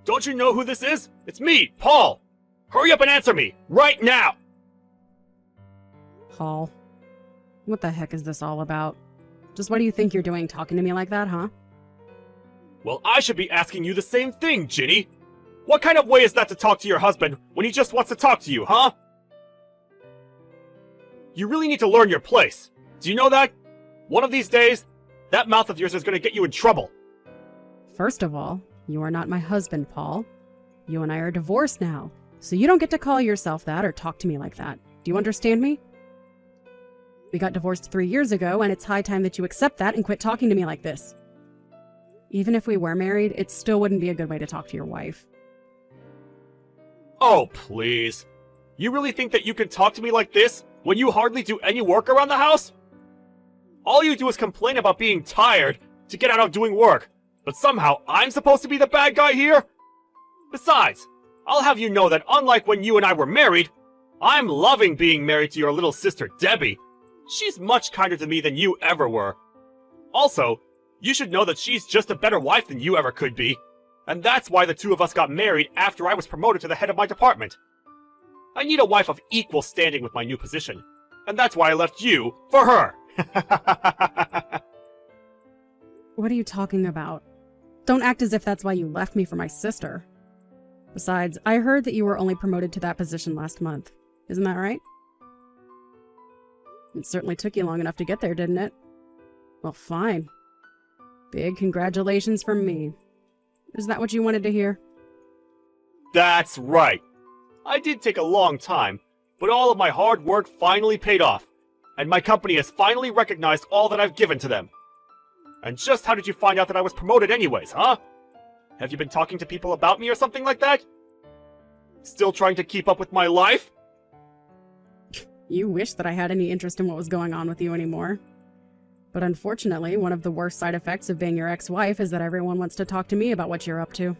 Don't you know who this is? It's me, Paul! Hurry up and answer me, right now! Paul, what the heck is this all about? Just what do you think you're doing talking to me like that, huh? Well, I should be asking you the same thing, Ginny! What kind of way is that to talk to your husband when he just wants to talk to you, huh? You really need to learn your place. Do you know that? One of these days, that mouth of yours is gonna get you in trouble. First of all, you are not my husband, Paul. You and I are divorced now, so you don't get to call yourself that or talk to me like that. Do you understand me? We got divorced 3 years ago, and it's high time that you accept that and quit talking to me like this. Even if we were married, it still wouldn't be a good way to talk to your wife. Oh, please. You really think that you can talk to me like this when you hardly do any work around the house? All you do is complain about being tired to get out of doing work, but somehow I'm supposed to be the bad guy here? Besides, I'll have you know that unlike when you and I were married, I'm loving being married to your little sister Debbie. She's much kinder to me than you ever were. Also, you should know that she's just a better wife than you ever could be, and that's why the two of us got married after I was promoted to the head of my department. I need a wife of equal standing with my new position, and that's why I left you for her. What are you talking about? Don't act as if that's why you left me for my sister. Besides, I heard that you were only promoted to that position last month. Isn't that right? It certainly took you long enough to get there, didn't it? Well, fine. Big congratulations from me. Is that what you wanted to hear? That's right. I did take a long time, but all of my hard work finally paid off, and my company has finally recognized all that I've given to them. And just how did you find out that I was promoted anyways, huh? Have you been talking to people about me or something like that? Still trying to keep up with my life? You wish that I had any interest in what was going on with you anymore. But unfortunately, one of the worst side effects of being your ex-wife is that everyone wants to talk to me about what you're up to.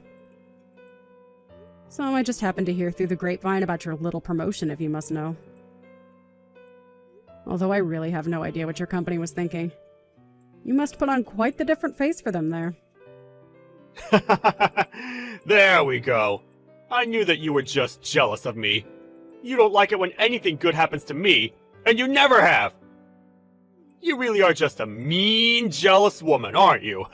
So I just happened to hear through the grapevine about your little promotion, if you must know. Although I really have no idea what your company was thinking. You must put on quite the different face for them there. There we go. I knew that you were just jealous of me. You don't like it when anything good happens to me, and you never have. You really are just a mean, jealous woman, aren't you?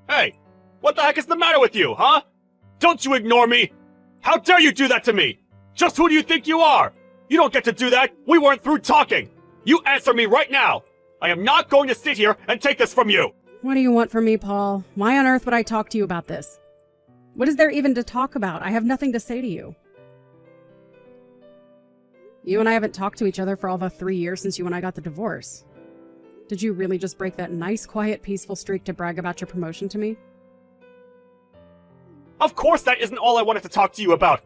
Hey, what the heck is the matter with you, huh? Don't you ignore me! How dare you do that to me? Just who do you think you are? You don't get to do that! We weren't through talking! You answer me right now! I am not going to sit here and take this from you! What do you want from me, Paul? Why on earth would I talk to you about this? What is there even to talk about? I have nothing to say to you. You and I haven't talked to each other for all the 3 years since you and I got the divorce. Did you really just break that nice, quiet, peaceful streak to brag about your promotion to me? Of course that isn't all I wanted to talk to you about!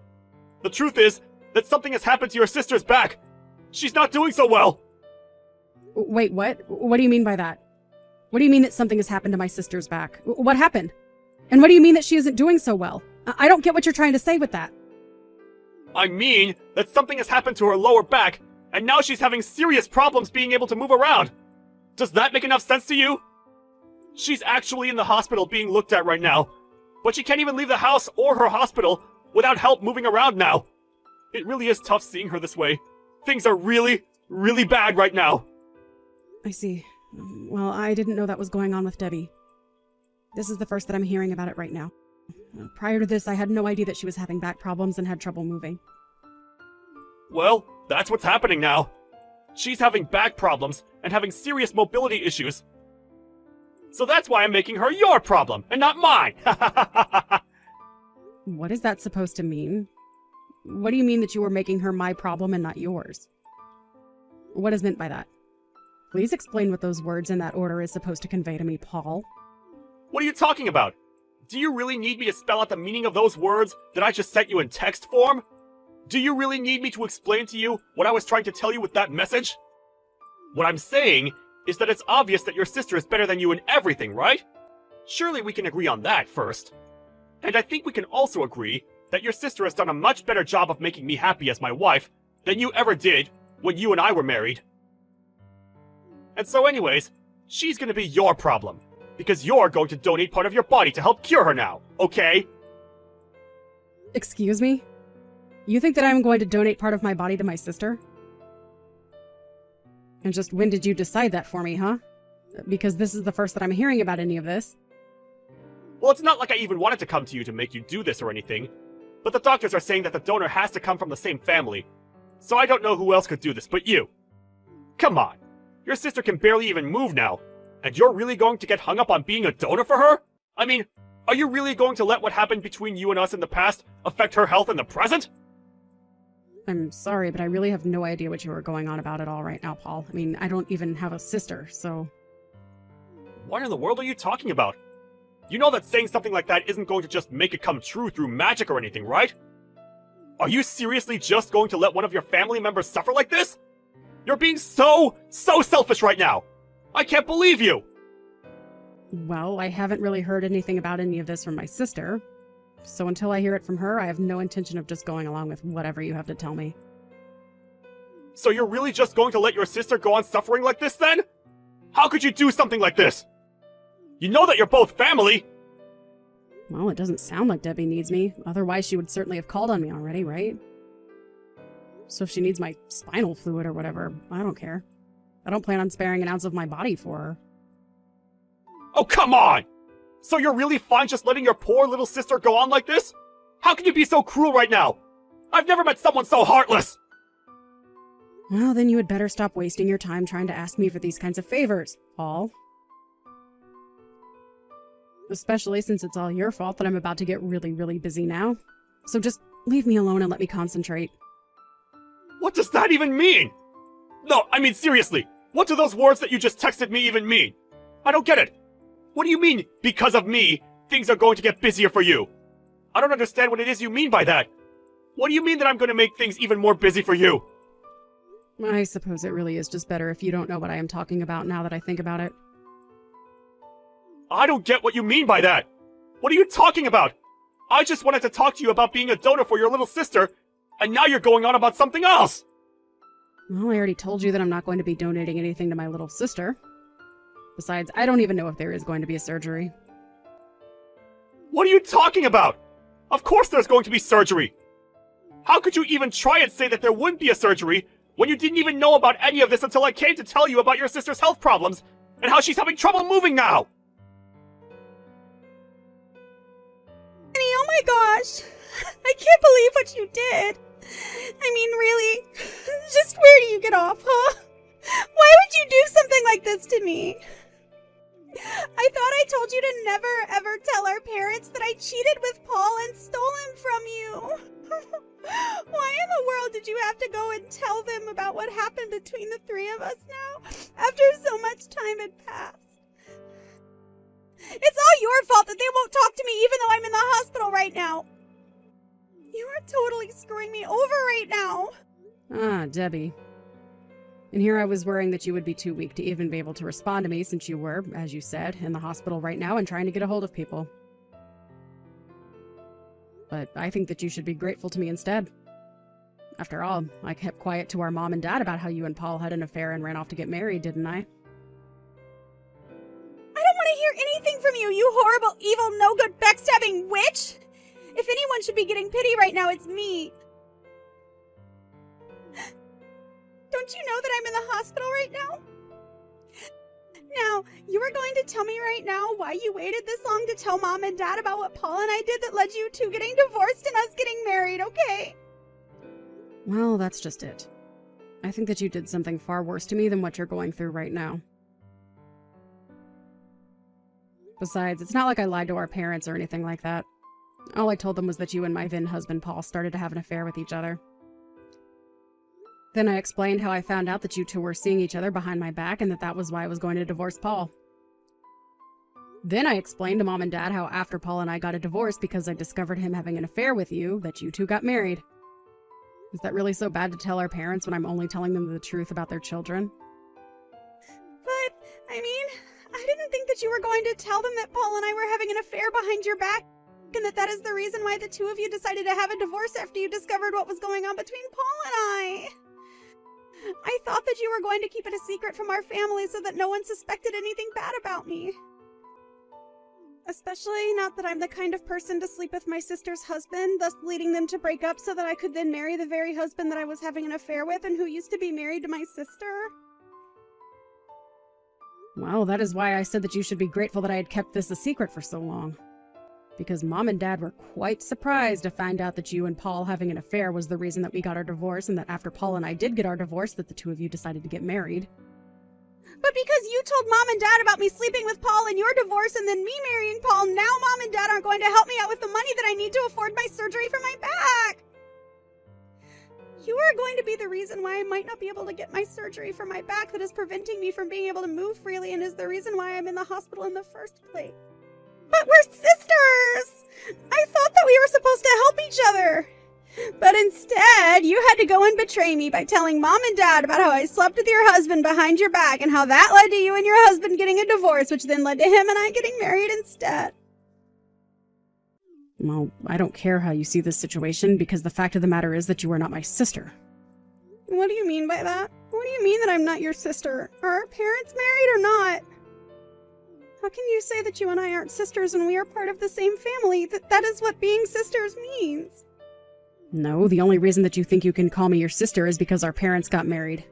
The truth is that something has happened to your sister's back! She's not doing so well! Wait, what? What do you mean by that? What do you mean that something has happened to my sister's back? What happened? And what do you mean that she isn't doing so well? I don't get what you're trying to say with that. I mean that something has happened to her lower back, and now she's having serious problems being able to move around. Does that make enough sense to you? She's actually in the hospital being looked at right now, but she can't even leave the house or her hospital without help moving around now. It really is tough seeing her this way. Things are really, really bad right now. I see. Well, I didn't know that was going on with Debbie. This is the first that I'm hearing about it right now. Prior to this, I had no idea that she was having back problems and had trouble moving. Well, that's what's happening now. She's having back problems and having serious mobility issues. So that's why I'm making her your problem and not mine. What is that supposed to mean? What do you mean that you were making her my problem and not yours? What is meant by that? Please explain what those words in that order is supposed to convey to me, Paul. What are you talking about? Do you really need me to spell out the meaning of those words that I just sent you in text form? Do you really need me to explain to you what I was trying to tell you with that message? What I'm saying is that it's obvious that your sister is better than you in everything, right? Surely we can agree on that first. And I think we can also agree that your sister has done a much better job of making me happy as my wife than you ever did when you and I were married. And so anyways, she's gonna be your problem. because you're going to donate part of your body to help cure her now, okay? Excuse me? You think that I'm going to donate part of my body to my sister? And just when did you decide that for me, huh? Because this is the first that I'm hearing about any of this. Well, it's not like I even wanted to come to you to make you do this or anything, but the doctors are saying that the donor has to come from the same family, so I don't know who else could do this but you. Come on, your sister can barely even move now, and you're really going to get hung up on being a donor for her? I mean, are you really going to let what happened between you and us in the past affect her health in the present? I'm sorry, but I really have no idea what you are going on about at all right now, Paul. I mean, I don't even have a sister, so... What in the world are you talking about? You know that saying something like that isn't going to just make it come true through magic or anything, right? Are you seriously just going to let one of your family members suffer like this? You're being so selfish right now! I can't believe you! Well, I haven't really heard anything about any of this from my sister. So until I hear it from her, I have no intention of just going along with whatever you have to tell me. So you're really just going to let your sister go on suffering like this then? How could you do something like this? You know that you're both family! Well, it doesn't sound like Debbie needs me. Otherwise, she would certainly have called on me already, right? So if she needs my spinal fluid or whatever, I don't care. I don't plan on sparing an ounce of my body for her. Oh, come on! So you're really fine just letting your poor little sister go on like this? How can you be so cruel right now? I've never met someone so heartless! Well, then you had better stop wasting your time trying to ask me for these kinds of favors, Paul. Especially since it's all your fault that I'm about to get really busy now. So just leave me alone and let me concentrate. What does that even mean? No, I mean seriously, what do those words that you just texted me even mean? I don't get it. What do you mean, because of me, things are going to get busier for you? I don't understand what it is you mean by that. What do you mean that I'm going to make things even more busy for you? I suppose it really is just better if you don't know what I am talking about now that I think about it. I don't get what you mean by that. What are you talking about? I just wanted to talk to you about being a donor for your little sister, and now you're going on about something else! Well, I already told you that I'm not going to be donating anything to my little sister. Besides, I don't even know if there is going to be a surgery. What are you talking about? Of course there's going to be surgery! How could you even try and say that there wouldn't be a surgery when you didn't even know about any of this until I came to tell you about your sister's health problems and how she's having trouble moving now? Oh my gosh! I can't believe what you did! I mean, really? Just where do you get off, huh? Why would you do something like this to me? I thought I told you to never ever tell our parents that I cheated with Paul and stole him from you. Why in the world did you have to go and tell them about what happened between the three of us now, after so much time had passed? It's all your fault that they won't talk to me even though I'm in the hospital right now. You are totally screwing me over right now. Ah, Debbie. And here I was worrying that you would be too weak to even be able to respond to me since you were, as you said, in the hospital right now and trying to get a hold of people. But I think that you should be grateful to me instead. After all, I kept quiet to our mom and dad about how you and Paul had an affair and ran off to get married, didn't I? I don't want to hear anything from you, you horrible, evil, no-good, backstabbing witch! If anyone should be getting pity right now, it's me. Don't you know that I'm in the hospital right now? Now, you are going to tell me right now why you waited this long to tell Mom and Dad about what Paul and I did that led you to getting divorced and us getting married, okay? Well, that's just it. I think that you did something far worse to me than what you're going through right now. Besides, it's not like I lied to our parents or anything like that. All I told them was that you and my then husband Paul started to have an affair with each other. Then I explained how I found out that you two were seeing each other behind my back and that was why I was going to divorce Paul. Then I explained to Mom and Dad how after Paul and I got a divorce because I discovered him having an affair with you, that you two got married. Is that really so bad to tell our parents when I'm only telling them the truth about their children? But, I mean, I didn't think that you were going to tell them that Paul and I were having an affair behind your back, and that is the reason why the two of you decided to have a divorce after you discovered what was going on between Paul and I. I thought that you were going to keep it a secret from our family so that no one suspected anything bad about me. Especially not that I'm the kind of person to sleep with my sister's husband, thus leading them to break up so that I could then marry the very husband that I was having an affair with and who used to be married to my sister. Well, that is why I said that you should be grateful that I had kept this a secret for so long. Because Mom and Dad were quite surprised to find out that you and Paul having an affair was the reason that we got our divorce, and that after Paul and I did get our divorce, that the two of you decided to get married. But because you told Mom and Dad about me sleeping with Paul and your divorce and then me marrying Paul, now Mom and Dad aren't going to help me out with the money that I need to afford my surgery for my back. You are going to be the reason why I might not be able to get my surgery for my back that is preventing me from being able to move freely and is the reason why I'm in the hospital in the first place. But we're sisters! I thought that we were supposed to help each other. But instead, you had to go and betray me by telling Mom and Dad about how I slept with your husband behind your back and how that led to you and your husband getting a divorce, which then led to him and I getting married instead. Well, I don't care how you see this situation, because the fact of the matter is that you are not my sister. What do you mean by that? What do you mean that I'm not your sister? Are our parents married or not? How can you say that you and I aren't sisters when we are part of the same family? That is what being sisters means. No, the only reason that you think you can call me your sister is because our parents got married.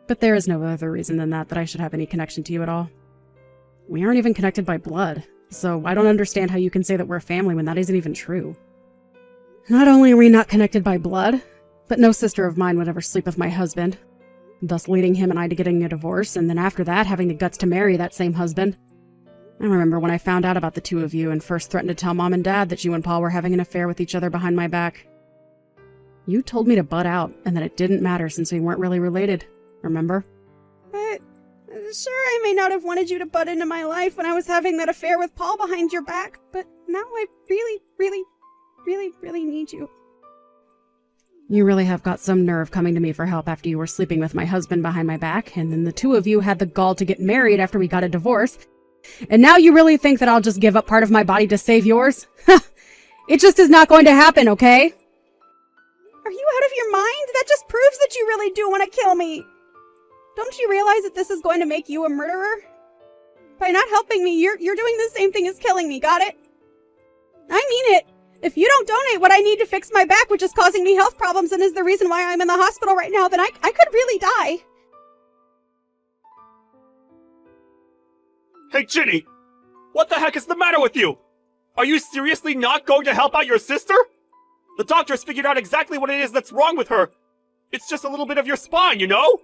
But there is no other reason than that I should have any connection to you at all. We aren't even connected by blood, so I don't understand how you can say that we're a family when that isn't even true. Not only are we not connected by blood, but no sister of mine would ever sleep with my husband, thus leading him and I to getting a divorce, and then after that having the guts to marry that same husband. I remember when I found out about the two of you and first threatened to tell Mom and Dad that you and Paul were having an affair with each other behind my back. You told me to butt out and that it didn't matter since we weren't really related, remember? But sure, I may not have wanted you to butt into my life when I was having that affair with Paul behind your back, but now I really need you. You really have got some nerve coming to me for help after you were sleeping with my husband behind my back, and then the two of you had the gall to get married after we got a divorce. And now you really think that I'll just give up part of my body to save yours? It just is not going to happen, okay? Are you out of your mind? That just proves that you really do want to kill me. Don't you realize that this is going to make you a murderer? By not helping me, you're doing the same thing as killing me, got it? I mean it. If you don't donate what I need to fix my back, which is causing me health problems and is the reason why I'm in the hospital right now, then I could really die. Hey, Ginny! What the heck is the matter with you? Are you seriously not going to help out your sister? The doctors figured out exactly what it is that's wrong with her. It's just a little bit of your spine, you know?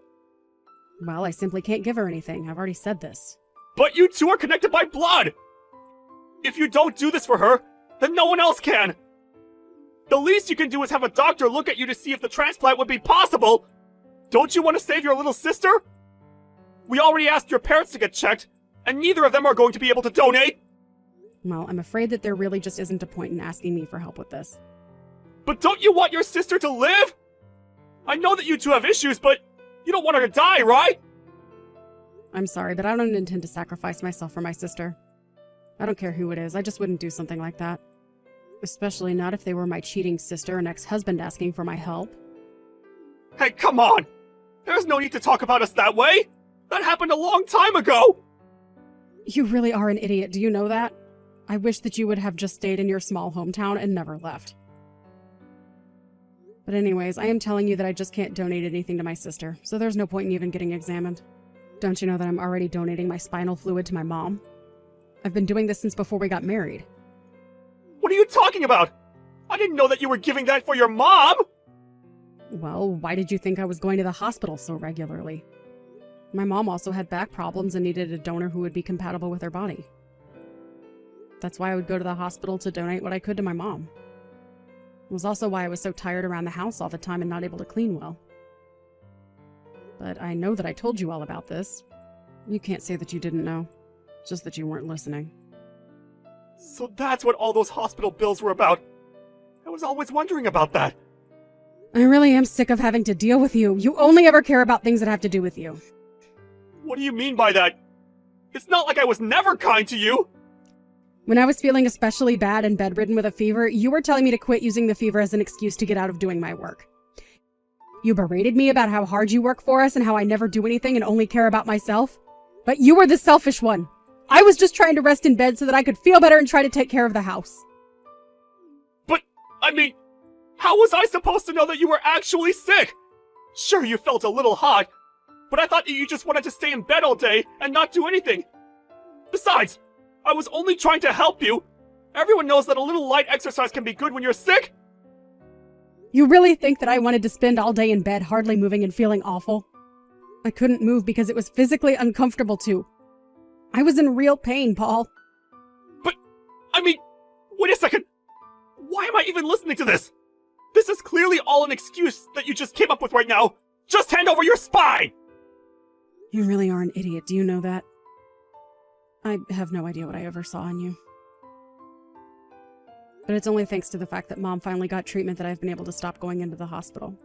Well, I simply can't give her anything. I've already said this. But you two are connected by blood! If you don't do this for her, then no one else can! The least you can do is have a doctor look at you to see if the transplant would be possible! Don't you want to save your little sister? We already asked your parents to get checked, and neither of them are going to be able to donate! Well, I'm afraid that there really just isn't a point in asking me for help with this. But don't you want your sister to live? I know that you two have issues, but you don't want her to die, right? I'm sorry, but I don't intend to sacrifice myself for my sister. I don't care who it is, I just wouldn't do something like that. Especially not if they were my cheating sister and ex-husband asking for my help. Hey, come on! There's no need to talk about us that way! That happened a long time ago! You really are an idiot, do you know that? I wish that you would have just stayed in your small hometown and never left. But anyways, I am telling you that I just can't donate anything to my sister, so there's no point in even getting examined. Don't you know that I'm already donating my spinal fluid to my mom? I've been doing this since before we got married. What are you talking about? I didn't know that you were giving that for your mom! Well, why did you think I was going to the hospital so regularly? My mom also had back problems and needed a donor who would be compatible with her body. That's why I would go to the hospital to donate what I could to my mom. It was also why I was so tired around the house all the time and not able to clean well. But I know that I told you all about this. You can't say that you didn't know, just that you weren't listening. So that's what all those hospital bills were about. I was always wondering about that. I really am sick of having to deal with you. You only ever care about things that have to do with you. What do you mean by that? It's not like I was never kind to you! When I was feeling especially bad and bedridden with a fever, you were telling me to quit using the fever as an excuse to get out of doing my work. You berated me about how hard you work for us and how I never do anything and only care about myself. But you were the selfish one. I was just trying to rest in bed so that I could feel better and try to take care of the house. But, I mean, how was I supposed to know that you were actually sick? Sure, you felt a little hot, but I thought you just wanted to stay in bed all day and not do anything. Besides, I was only trying to help you. Everyone knows that a little light exercise can be good when you're sick. You really think that I wanted to spend all day in bed hardly moving and feeling awful? I couldn't move because it was physically uncomfortable to. I was in real pain, Paul. But, I mean, wait a second. Why am I even listening to this? This is clearly all an excuse that you just came up with right now. Just hand over your spine! You really are an idiot, do you know that? I have no idea what I ever saw in you. But it's only thanks to the fact that Mom finally got treatment that I've been able to stop going into the hospital.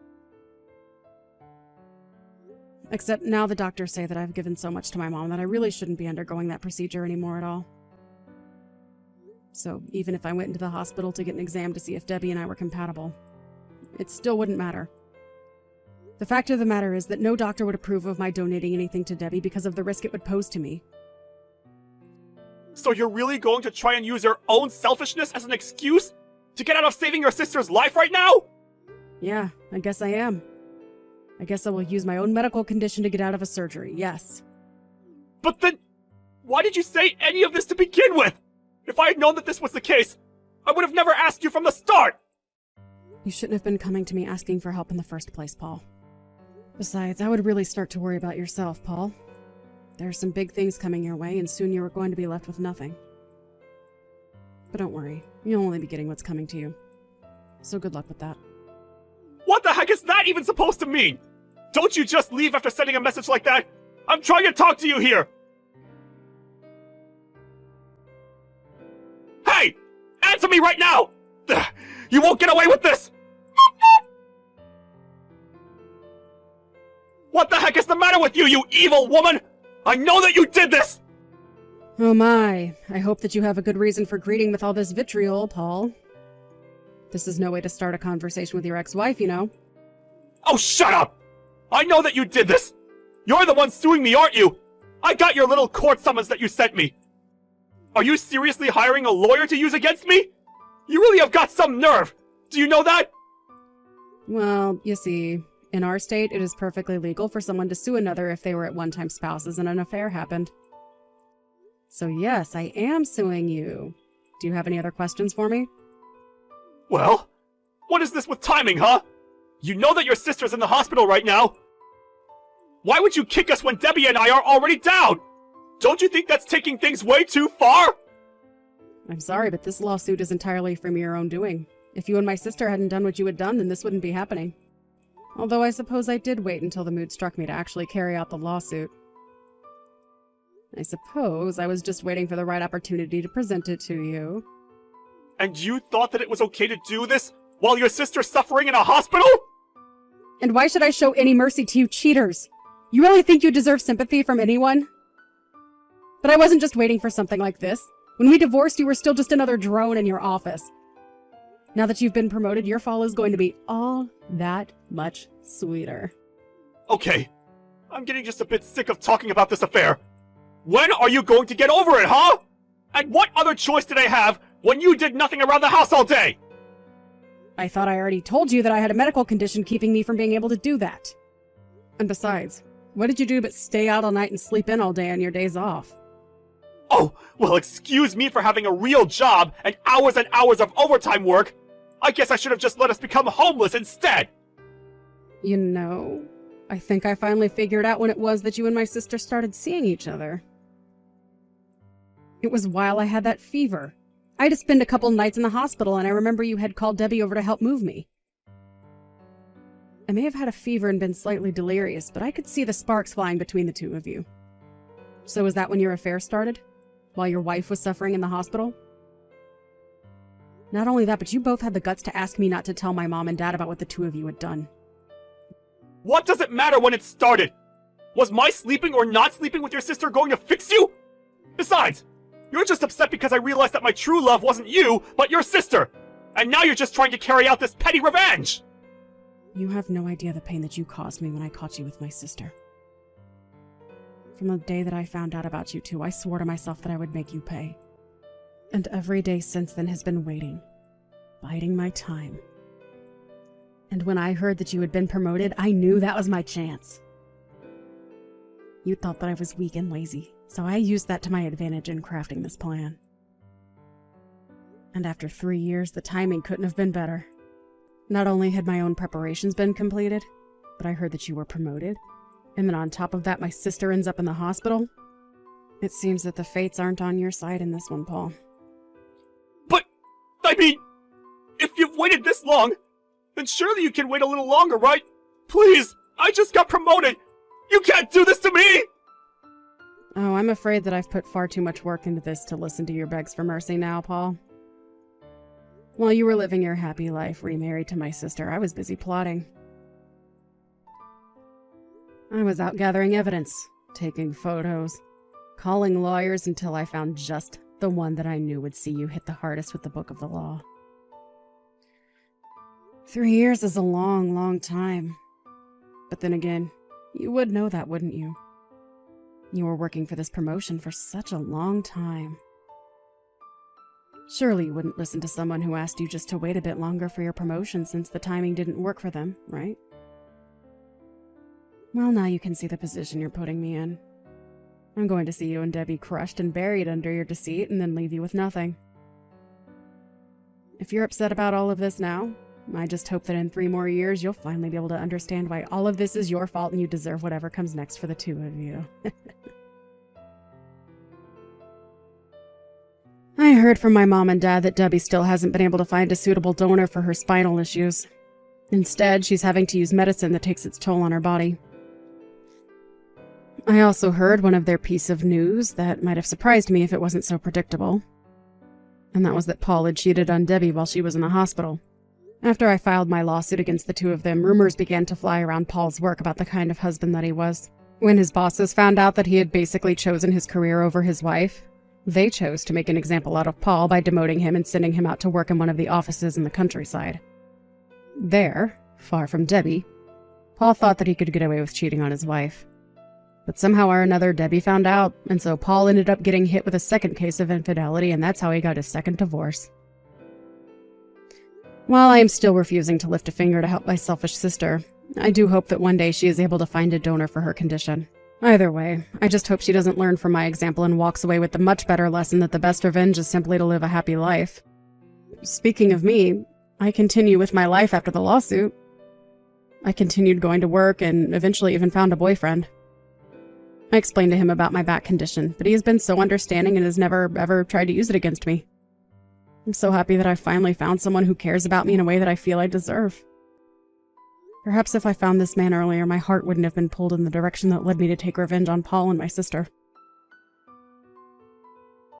Except now the doctors say that I've given so much to my mom that I really shouldn't be undergoing that procedure anymore at all. So even if I went into the hospital to get an exam to see if Debbie and I were compatible, it still wouldn't matter. The fact of the matter is that no doctor would approve of my donating anything to Debbie because of the risk it would pose to me. So you're really going to try and use your own selfishness as an excuse to get out of saving your sister's life right now? Yeah, I guess I am. I guess I will use my own medical condition to get out of a surgery, yes. But then, why did you say any of this to begin with? If I had known that this was the case, I would have never asked you from the start! You shouldn't have been coming to me asking for help in the first place, Paul. Besides, I would really start to worry about yourself, Paul. There are some big things coming your way, and soon you are going to be left with nothing. But don't worry, you'll only be getting what's coming to you. So good luck with that. What the heck is that even supposed to mean? Don't you just leave after sending a message like that? I'm trying to talk to you here! Hey! Answer me right now! Ugh, you won't get away with this! What the heck is the matter with you, you evil woman? I know that you did this! Oh my, I hope that you have a good reason for greeting with all this vitriol, Paul. This is no way to start a conversation with your ex-wife, you know. Oh, shut up! I know that you did this! You're the one suing me, aren't you? I got your little court summons that you sent me. Are you seriously hiring a lawyer to use against me? You really have got some nerve! Do you know that? Well, you see, in our state, it is perfectly legal for someone to sue another if they were at one-time spouses and an affair happened. So yes, I am suing you. Do you have any other questions for me? Well, what is this with timing, huh? You know that your sister's in the hospital right now. Why would you kick us when Debbie and I are already down? Don't you think that's taking things way too far? I'm sorry, but this lawsuit is entirely from your own doing. If you and my sister hadn't done what you had done, then this wouldn't be happening. Although I suppose I did wait until the mood struck me to actually carry out the lawsuit. I suppose I was just waiting for the right opportunity to present it to you. And you thought that it was okay to do this while your sister's suffering in a hospital? And why should I show any mercy to you cheaters? You really think you deserve sympathy from anyone? But I wasn't just waiting for something like this. When we divorced, you were still just another drone in your office. Now that you've been promoted, your fall is going to be all that much sweeter. Okay, I'm getting just a bit sick of talking about this affair. When are you going to get over it, huh? And what other choice did I have when you did nothing around the house all day? I thought I already told you that I had a medical condition keeping me from being able to do that. And besides, what did you do but stay out all night and sleep in all day on your days off? Oh, well, excuse me for having a real job and hours of overtime work. I guess I should have just let us become homeless instead. You know, I think I finally figured out when it was that you and my sister started seeing each other. It was while I had that fever. I had to spend a couple nights in the hospital, and I remember you had called Debbie over to help move me. I may have had a fever and been slightly delirious, but I could see the sparks flying between the two of you. So was that when your affair started? While your wife was suffering in the hospital? Not only that, but you both had the guts to ask me not to tell my mom and dad about what the two of you had done. What does it matter when it started? Was my sleeping or not sleeping with your sister going to fix you? Besides, you're just upset because I realized that my true love wasn't you, but your sister. And now you're just trying to carry out this petty revenge. You have no idea the pain that you caused me when I caught you with my sister. From the day that I found out about you two, I swore to myself that I would make you pay. And every day since then has been waiting, biding my time. And when I heard that you had been promoted, I knew that was my chance. You thought that I was weak and lazy, so I used that to my advantage in crafting this plan. And after 3 years, the timing couldn't have been better. Not only had my own preparations been completed, but I heard that you were promoted. And then on top of that, my sister ends up in the hospital. It seems that the fates aren't on your side in this one, Paul. But, I mean, if you've waited this long, then surely you can wait a little longer, right? Please, I just got promoted! You can't do this to me! Oh, I'm afraid that I've put far too much work into this to listen to your begs for mercy now, Paul. While you were living your happy life remarried to my sister, I was busy plotting. I was out gathering evidence, taking photos, calling lawyers until I found just the one that I knew would see you hit the hardest with the book of the law. 3 years is a long, long time. But then again, you would know that, wouldn't you? You were working for this promotion for such a long time. Surely you wouldn't listen to someone who asked you just to wait a bit longer for your promotion since the timing didn't work for them, right? Well, now you can see the position you're putting me in. I'm going to see you and Debbie crushed and buried under your deceit and then leave you with nothing. If you're upset about all of this now, I just hope that in 3 more years you'll finally be able to understand why all of this is your fault and you deserve whatever comes next for the two of you. I heard from my mom and dad that Debbie still hasn't been able to find a suitable donor for her spinal issues. Instead, she's having to use medicine that takes its toll on her body. I also heard one of their piece of news that might have surprised me if it wasn't so predictable. And that was that Paul had cheated on Debbie while she was in the hospital. After I filed my lawsuit against the two of them, rumors began to fly around Paul's work about the kind of husband that he was. When his bosses found out that he had basically chosen his career over his wife, they chose to make an example out of Paul by demoting him and sending him out to work in one of the offices in the countryside. There, far from Debbie, Paul thought that he could get away with cheating on his wife. But somehow or another, Debbie found out, and so Paul ended up getting hit with a second case of infidelity, and that's how he got his second divorce. While I am still refusing to lift a finger to help my selfish sister, I do hope that one day she is able to find a donor for her condition. Either way, I just hope she doesn't learn from my example and walks away with the much better lesson that the best revenge is simply to live a happy life. Speaking of me, I continue with my life after the lawsuit. I continued going to work and eventually even found a boyfriend. I explained to him about my back condition, but he has been so understanding and has never, ever tried to use it against me. I'm so happy that I finally found someone who cares about me in a way that I feel I deserve. Perhaps if I found this man earlier, my heart wouldn't have been pulled in the direction that led me to take revenge on Paul and my sister.